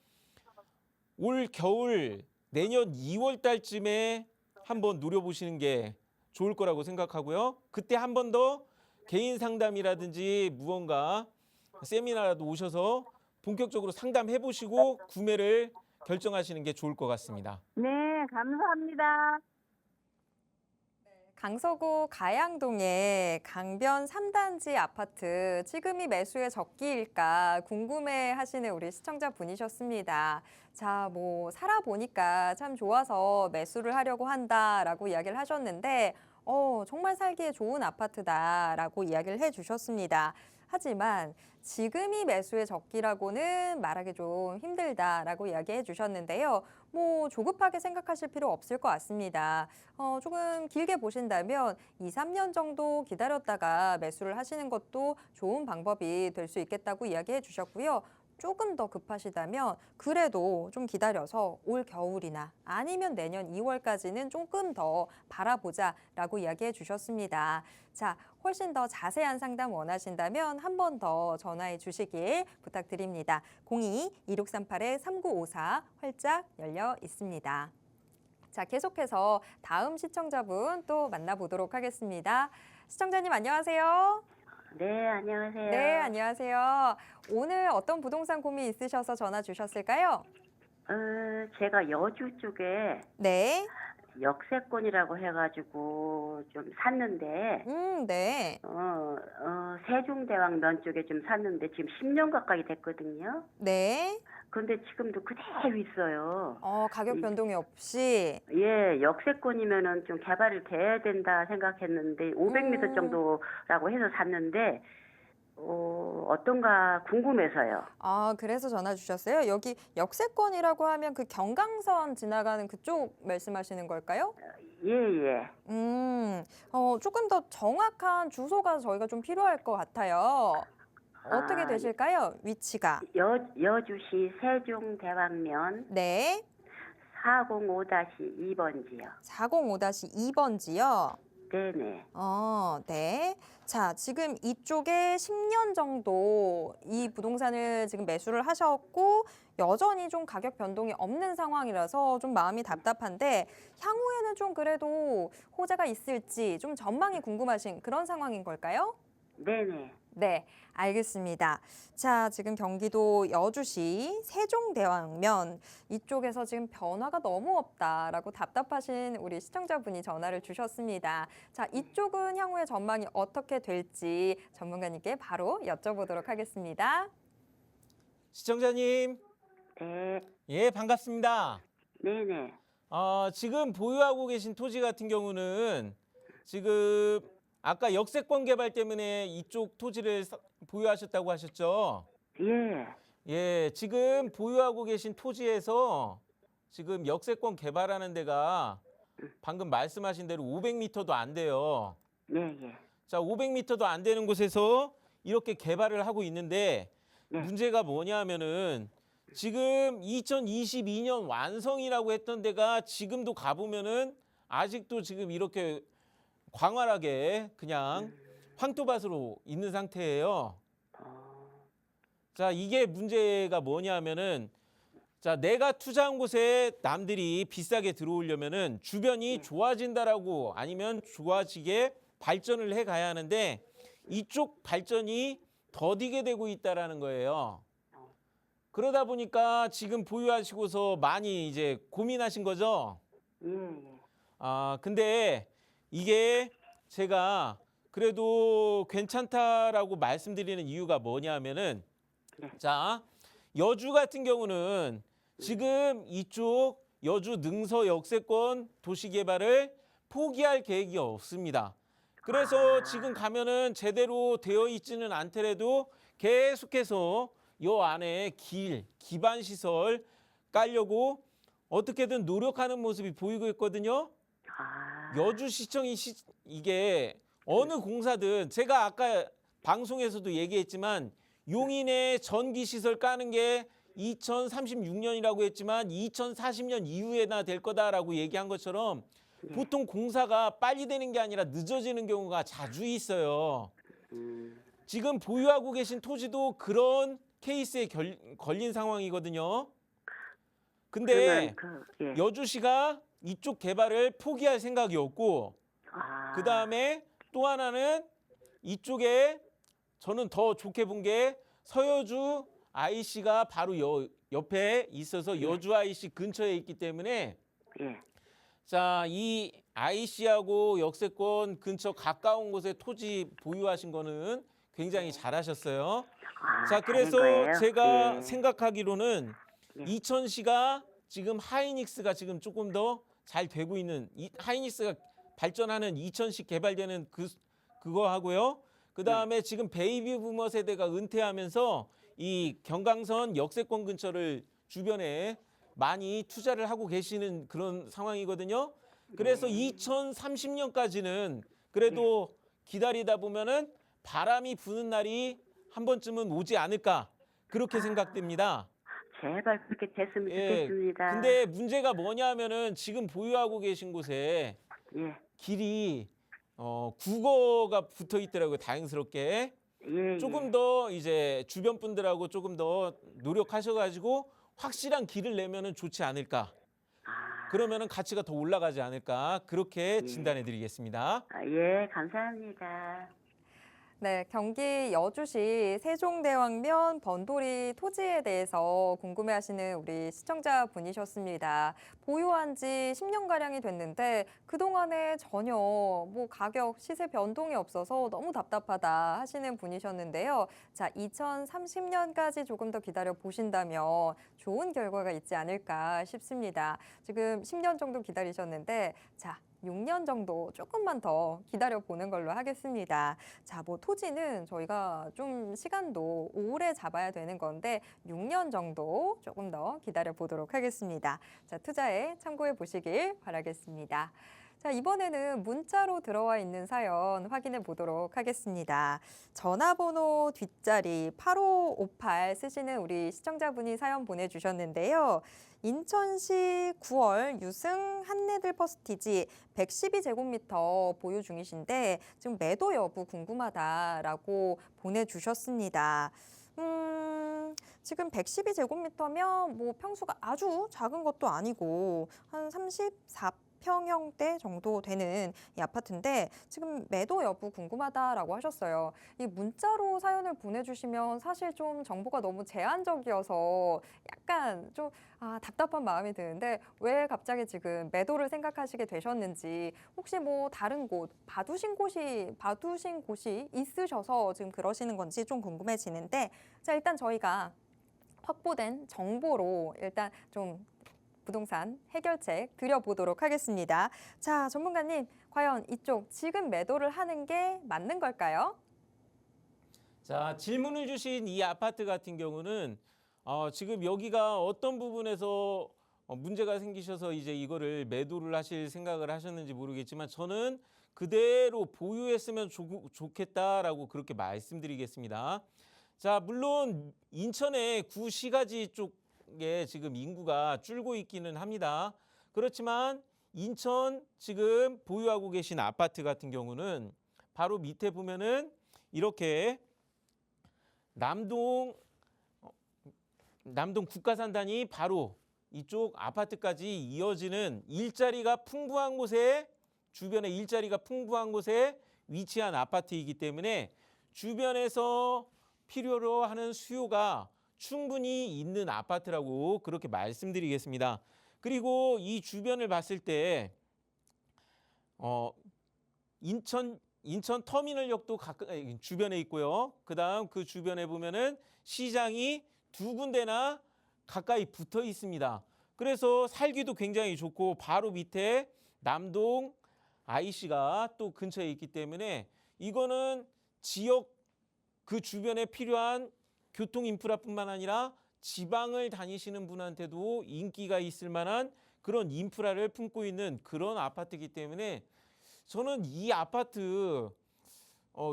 올 겨울 내년 2월 달쯤에 한번 노려보시는 게 좋을 거라고 생각하고요. 그때 한 번 더 개인 상담이라든지 무언가 세미나라도 오셔서 본격적으로 상담해 보시고 구매를 결정하시는 게 좋을 것 같습니다. 네, 감사합니다. 강서구 가양동의 강변 3단지 아파트 지금이 매수의 적기일까 궁금해 하시는 우리 시청자분이셨습니다. 자, 뭐 살아보니까 참 좋아서 매수를 하려고 한다라고 이야기를 하셨는데 정말 살기에 좋은 아파트다라고 이야기를 해주셨습니다. 하지만 지금이 매수의 적기라고는 말하기 좀 힘들다라고 이야기해 주셨는데요. 뭐 조급하게 생각하실 필요 없을 것 같습니다. 조금 길게 보신다면 2, 3년 정도 기다렸다가 매수를 하시는 것도 좋은 방법이 될 수 있겠다고 이야기해 주셨고요. 조금 더 급하시다면 그래도 좀 기다려서 올 겨울이나 아니면 내년 2월까지는 조금 더 바라보자라고 이야기해 주셨습니다. 자, 훨씬 더 자세한 상담 원하신다면 한 번 더 전화해 주시길 부탁드립니다. 02-2638-3954 활짝 열려 있습니다. 자, 계속해서 다음 시청자분 또 만나보도록 하겠습니다. 시청자님 안녕하세요. 네, 안녕하세요. 네, 안녕하세요. 오늘 어떤 부동산 고민 있으셔서 전화 주셨을까요? 제가 여주 쪽에 네. 역세권이라고 해가지고 좀 샀는데, 네. 세종대왕면 쪽에 좀 샀는데 지금 10년 가까이 됐거든요. 네. 근데 지금도 그대로 있어요. 가격 변동이 없이. 예, 역세권이면은 좀 개발이 돼야 된다 생각했는데 500m 정도라고 해서 샀는데 어떤가 궁금해서요. 그래서 전화 주셨어요? 여기 역세권이라고 하면 그 경강선 지나가는 그쪽 말씀하시는 걸까요? 예, 예. 조금 더 정확한 주소가 저희가 좀 필요할 것 같아요. 어떻게 아, 되실까요? 위치가. 여주시 세종대왕면 네. 405-2번지요. 405-2번지요. 네네. 네. 자, 지금 이쪽에 10년 정도 이 부동산을 지금 매수를 하셨고 여전히 좀 가격 변동이 없는 상황이라서 좀 마음이 답답한데 향후에는 좀 그래도 호재가 있을지 좀 전망이 궁금하신 그런 상황인 걸까요? 네네. 네, 알겠습니다. 자, 지금 경기도 여주시 세종대왕면 이쪽에서 지금 변화가 너무 없다라고 답답하신 우리 시청자분이 전화를 주셨습니다. 자, 이쪽은 향후에 전망이 어떻게 될지 전문가님께 바로 여쭤보도록 하겠습니다. 시청자님, 네. 예, 반갑습니다. 네네. 지금 보유하고 계신 토지 같은 경우는 지금 아까 역세권 개발 때문에 이쪽 토지를 보유하셨다고 하셨죠? 예. 예, 지금 보유하고 계신 토지에서 지금 역세권 개발하는 데가 방금 말씀하신 대로 500m도 안 돼요. 네, 예. 자, 500m도 안 되는 곳에서 이렇게 개발을 하고 있는데 네. 문제가 뭐냐면은 지금 2022년 완성이라고 했던 데가 지금도 가보면은 아직도 지금 이렇게 광활하게 그냥 황토밭으로 있는 상태예요. 자, 이게 문제가 뭐냐면은 자, 내가 투자한 곳에 남들이 비싸게 들어오려면은 주변이 좋아진다라고 아니면 좋아지게 발전을 해 가야 하는데 이쪽 발전이 더디게 되고 있다라는 거예요. 그러다 보니까 지금 보유하시고서 많이 이제 고민하신 거죠? 예, 예. 근데 이게 제가 그래도 괜찮다라고 말씀드리는 이유가 뭐냐면은 네. 자, 여주 같은 경우는 지금 이쪽 여주 능서 역세권 도시 개발을 포기할 계획이 없습니다. 그래서 지금 가면은 제대로 되어 있지는 않더라도 계속해서 요 안에 기반 시설 깔려고 어떻게든 노력하는 모습이 보이고 있거든요. 여주시청이 이게 어느 공사든 제가 아까 방송에서도 얘기했지만 용인에 전기 시설 까는 게 2036년이라고 했지만 2040년 이후에나 될 거다라고 얘기한 것처럼 보통 공사가 빨리 되는 게 아니라 늦어지는 경우가 자주 있어요. 지금 보유하고 계신 토지도 그런 케이스에 걸린 상황이거든요. 근데 그러면 예. 여주시가 이쪽 개발을 포기할 생각이 없고 그다음에 또 하나는 이쪽에 저는 더 좋게 본 게 서여주 IC가 바로 옆에 있어서 여주 IC 근처에 있기 때문에 예. 자, 이 IC하고 역세권 근처 가까운 곳에 토지 보유하신 거는 굉장히 잘하셨어요. 자, 그래서 제가 생각하기로는 이천시가 지금 하이닉스가 지금 조금 더 잘 되고 있는 하이닉스가 발전하는 이천시 개발되는 그거 하고요. 그다음에 지금 베이비 부머 세대가 은퇴하면서 이 경강선 역세권 근처를 주변에 많이 투자를 하고 계시는 그런 상황이거든요. 그래서 2030년까지는 그래도 기다리다 보면은 바람이 부는 날이 한 번쯤은 오지 않을까 그렇게 생각됩니다. 제발 그렇게 됐으면 좋겠습니다. 근데 문제가 뭐냐면은 지금 보유하고 계신 곳에 예. 길이 국어가 붙어 있더라고요. 다행스럽게. 예. 조금 더 이제 주변 분들하고 조금 더 노력하셔가지고 확실한 길을 내면은 좋지 않을까. 그러면은 가치가 더 올라가지 않을까. 그렇게 진단해드리겠습니다. 예, 감사합니다. 네, 경기 여주시 세종대왕면 번돌이 토지에 대해서 궁금해하시는 우리 시청자분이셨습니다. 보유한 지 10년가량이 됐는데 그동안에 전혀 뭐 가격, 시세 변동이 없어서 너무 답답하다 하시는 분이셨는데요. 자, 2030년까지 조금 더 기다려 보신다면 좋은 결과가 있지 않을까 싶습니다. 지금 10년 정도 기다리셨는데 자, 6년 정도 조금만 더 기다려 보는 걸로 하겠습니다. 자, 뭐 토지는 저희가 좀 시간도 오래 잡아야 되는 건데 6년 정도 조금 더 기다려 보도록 하겠습니다. 자, 투자에 참고해 보시길 바라겠습니다. 자, 이번에는 문자로 들어와 있는 사연 확인해 보도록 하겠습니다. 전화번호 뒷자리 8558 쓰시는 우리 시청자분이 사연 보내주셨는데요. 인천시 9월 유승 한내들 퍼스티지 112제곱미터 보유 중이신데 지금 매도 여부 궁금하다라고 보내주셨습니다. 지금 112제곱미터면 뭐 평수가 아주 작은 것도 아니고 한 34평형대 정도 되는 이 아파트인데 지금 매도 여부 궁금하다라고 하셨어요. 이 문자로 사연을 보내주시면 사실 좀 정보가 너무 제한적이어서 약간 좀 답답한 마음이 드는데 왜 갑자기 지금 매도를 생각하시게 되셨는지 혹시 뭐 다른 곳 봐두신 곳이 있으셔서 지금 그러시는 건지 좀 궁금해지는데 자, 일단 저희가 확보된 정보로 일단 좀 부동산 해결책 드려보도록 하겠습니다. 자, 전문가님, 과연 이쪽 지금 매도를 하는 게 맞는 걸까요? 자, 질문을 주신 이 아파트 같은 경우는 지금 여기가 어떤 부분에서 문제가 생기셔서 이제 이거를 매도를 하실 생각을 하셨는지 모르겠지만 저는 그대로 보유했으면 좋겠다라고 그렇게 말씀드리겠습니다. 자, 물론 인천의 구시가지 쪽에 지금 인구가 줄고 있기는 합니다. 그렇지만 인천 지금 보유하고 계신 아파트 같은 경우는 바로 밑에 보면은 이렇게 남동 국가산단이 바로 이쪽 아파트까지 이어지는 일자리가 풍부한 곳에 주변에 일자리가 풍부한 곳에 위치한 아파트이기 때문에 주변에서 필요로 하는 수요가 충분히 있는 아파트라고 그렇게 말씀드리겠습니다. 그리고 이 주변을 봤을 때 인천 터미널역도 주변에 있고요. 그다음 그 주변에 보면은 시장이 두 군데나 가까이 붙어 있습니다. 그래서 살기도 굉장히 좋고 바로 밑에 남동 IC가 또 근처에 있기 때문에 이거는 지역 그 주변에 필요한 교통 인프라뿐만 아니라 지방을 다니시는 분한테도 인기가 있을 만한 그런 인프라를 품고 있는 그런 아파트이기 때문에 저는 이 아파트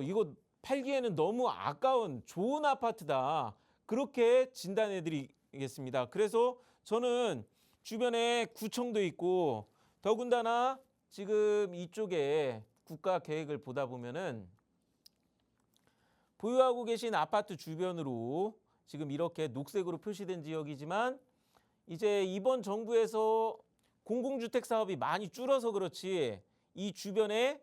이거 팔기에는 너무 아까운 좋은 아파트다. 그렇게 진단해 말씀드리겠습니다. 그래서 저는 주변에 구청도 있고 더군다나 지금 이쪽에 국가 계획을 보다 보면은 보유하고 계신 아파트 주변으로 지금 이렇게 녹색으로 표시된 지역이지만 이제 이번 정부에서 공공주택 사업이 많이 줄어서 그렇지 이 주변에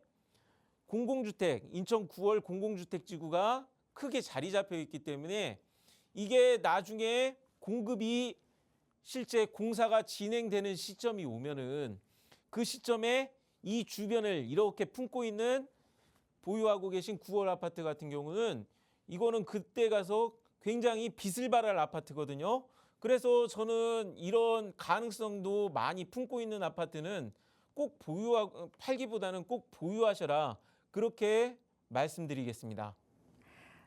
공공주택, 인천 9월 공공주택지구가 크게 자리 잡혀 있기 때문에 이게 나중에 공급이 실제 공사가 진행되는 시점이 오면은 그 시점에 이 주변을 이렇게 품고 있는 보유하고 계신 9월 아파트 같은 경우는 이거는 그때 가서 굉장히 빛을 발할 아파트거든요. 그래서 저는 이런 가능성도 많이 품고 있는 아파트는 꼭 팔기보다는 꼭 보유하셔라. 그렇게 말씀드리겠습니다.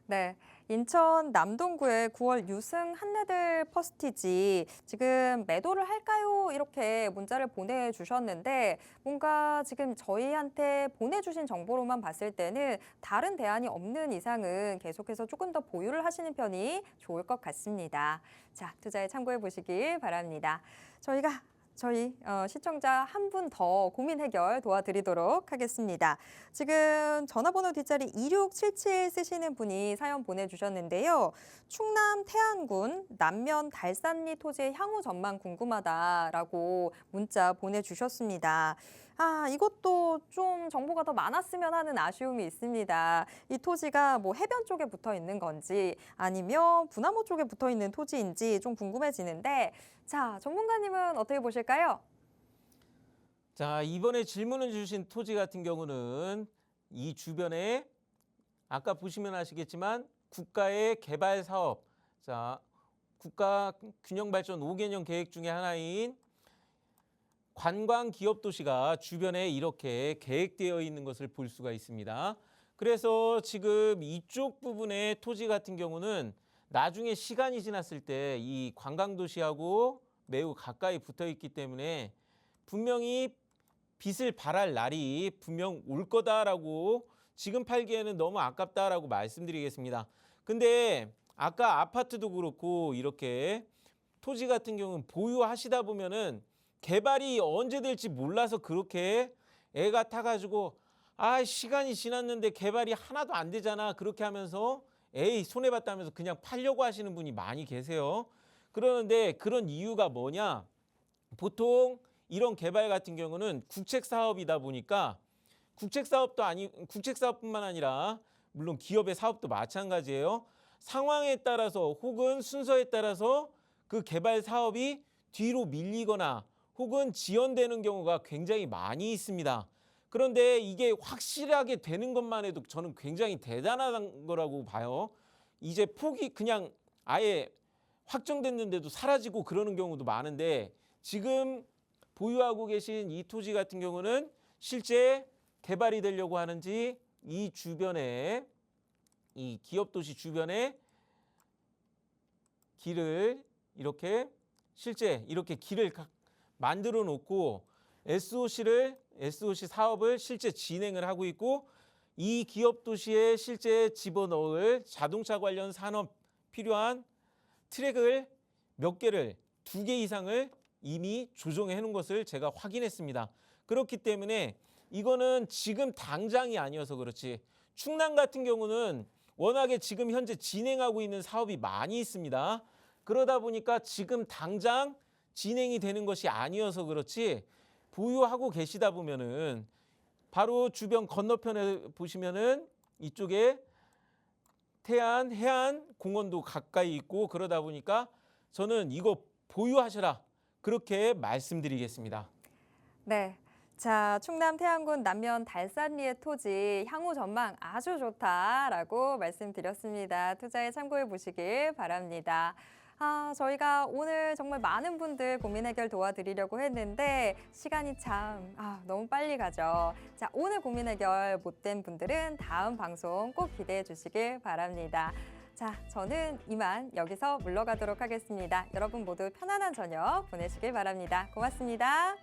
네, 인천 남동구의 9월 유승 한내들 퍼스티지 지금 매도를 할까요? 이렇게 문자를 보내주셨는데 뭔가 지금 저희한테 보내주신 정보로만 봤을 때는 다른 대안이 없는 이상은 계속해서 조금 더 보유를 하시는 편이 좋을 것 같습니다. 자, 투자에 참고해 보시길 바랍니다. 저희 시청자 한 분 더 고민 해결 도와드리도록 하겠습니다. 지금 전화번호 뒷자리 2677 쓰시는 분이 사연 보내주셨는데요. 충남 태안군 남면 달산리 토지의 향후 전망 궁금하다라고 문자 보내주셨습니다. 이것도 좀 정보가 더 많았으면 하는 아쉬움이 있습니다. 이 토지가 뭐 해변 쪽에 붙어 있는 건지 아니면 분화모 쪽에 붙어 있는 토지인지 좀 궁금해지는데 자, 전문가님은 어떻게 보실까요? 자, 이번에 질문을 주신 토지 같은 경우는 이 주변에 아까 보시면 아시겠지만 국가의 개발 사업, 자, 국가 균형발전 5개년 계획 중에 하나인 관광기업도시가 주변에 이렇게 계획되어 있는 것을 볼 수가 있습니다. 그래서 지금 이쪽 부분의 토지 같은 경우는 나중에 시간이 지났을 때 이 관광도시하고 매우 가까이 붙어 있기 때문에 분명히 빛을 발할 날이 분명 올 거다라고 지금 팔기에는 너무 아깝다라고 말씀드리겠습니다. 근데 아까 아파트도 그렇고 이렇게 토지 같은 경우는 보유하시다 보면은 개발이 언제 될지 몰라서 그렇게 애가 타가지고 시간이 지났는데 개발이 하나도 안 되잖아 그렇게 하면서 에이 손해봤다 하면서 그냥 팔려고 하시는 분이 많이 계세요. 그러는데 그런 이유가 뭐냐, 보통 이런 개발 같은 경우는 국책사업이다 보니까 국책사업뿐만 아니라 물론 기업의 사업도 마찬가지예요. 상황에 따라서 혹은 순서에 따라서 그 개발 사업이 뒤로 밀리거나 혹은 지연되는 경우가 굉장히 많이 있습니다. 그런데 이게 확실하게 되는 것만 해도 저는 굉장히 대단한 거라고 봐요. 이제 폭이 그냥 아예 확정됐는데도 사라지고 그러는 경우도 많은데 지금 보유하고 계신 이 토지 같은 경우는 실제 개발이 되려고 하는지 이 주변에 이 기업도시 주변에 길을 이렇게 실제 이렇게 길을 만들어 놓고 SOC 사업을 실제 진행을 하고 있고 이 기업 도시에 실제 집어넣을 자동차 관련 산업 필요한 트랙을 몇 개를 2개 이상을 이미 조정해 놓은 것을 제가 확인했습니다. 그렇기 때문에 이거는 지금 당장이 아니어서 그렇지 충남 같은 경우는 워낙에 지금 현재 진행하고 있는 사업이 많이 있습니다. 그러다 보니까 지금 당장 진행이 되는 것이 아니어서 그렇지 보유하고 계시다 보면은 바로 주변 건너편에 보시면은 이쪽에 태안 해안 공원도 가까이 있고 그러다 보니까 저는 이거 보유하셔라 그렇게 말씀드리겠습니다. 네. 자, 충남 태안군 남면 달산리의 토지 향후 전망 아주 좋다라고 말씀드렸습니다. 투자에 참고해 보시길 바랍니다. 저희가 오늘 정말 많은 분들 고민 해결 도와드리려고 했는데 시간이 참 너무 빨리 가죠. 자, 오늘 고민 해결 못된 분들은 다음 방송 꼭 기대해 주시길 바랍니다. 자, 저는 이만 여기서 물러가도록 하겠습니다. 여러분 모두 편안한 저녁 보내시길 바랍니다. 고맙습니다.